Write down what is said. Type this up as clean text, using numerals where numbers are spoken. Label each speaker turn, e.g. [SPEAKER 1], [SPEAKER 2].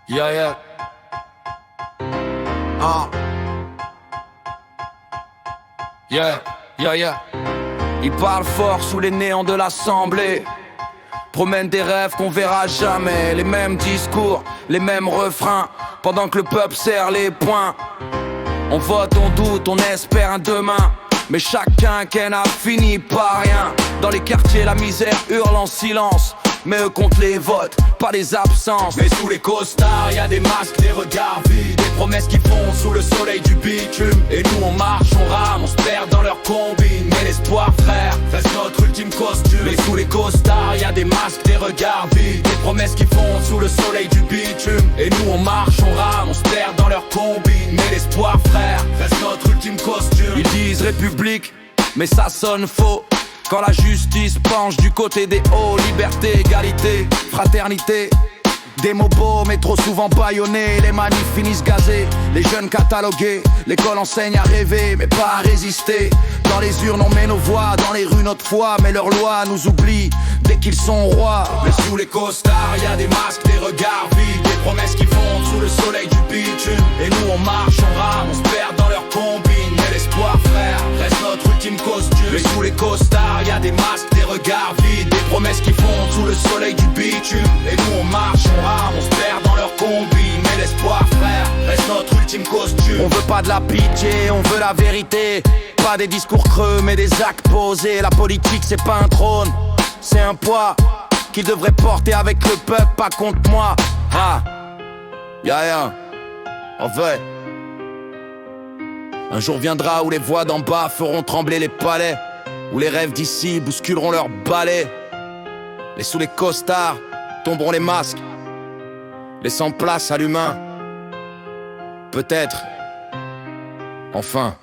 [SPEAKER 1] Yeah, yeah. Ah. Yeah, yeah, yeah. Ils parlent fort sous les néants de l'assemblée. Promènent des rêves qu'on verra jamais. Les mêmes discours, les mêmes refrains. Pendant que le peuple serre les poings. On vote, on doute, on espère un demain. Mais chacun a fini par rien. Dans les quartiers, la misère hurle en silence. Mais eux comptent les votes, pas les absences. Mais sous les costards, y'a des masques, des regards vides. Des promesses qui fondent sous le soleil du bitume. Et nous on marche, on rame, on se perd dans leur combine. Mais l'espoir frère, reste notre ultime costume. Mais sous les costards, y'a des masques, des regards vides. Des promesses qui fondent sous le soleil du bitume. Et nous on marche, on rame, on se perd dans leur combine. Mais l'espoir frère, reste notre ultime costume. Ils disent république, mais ça sonne faux. Quand la justice penche du côté des hauts, liberté, égalité, fraternité. Des mots beaux mais trop souvent bâillonnés. Les manifs finissent gazés, les jeunes catalogués. L'école enseigne à rêver mais pas à résister. Dans les urnes on met nos voix, dans les rues notre foi. Mais leurs lois nous oublient dès qu'ils sont rois. Mais sous les costards y'a des masques, des regards vides. Des promesses qui fondent sous le soleil du bitume. Et nous on marche, on rame, on se perd dans leur combine. Mais l'espoir frère, reste notre ultime costume. Mais sous les costards y'a des masques, des regards vides. Des promesses qui fondent sous le soleil du bitume. Et nous on marche, on se perd dans leur combi. Mais l'espoir frère, reste notre ultime costume. On veut pas de la pitié, on veut la vérité. Pas des discours creux mais des actes posés. La politique c'est pas un trône, c'est un poids qu'ils devraient porter avec le peuple, pas contre moi. Ah, y'a en vrai. Un jour viendra où les voix d'en bas feront trembler les palais, où les rêves d'ici bousculeront leurs balais. Et sous les costards tomberont les masques, laissant place à l'humain. Peut-être, enfin.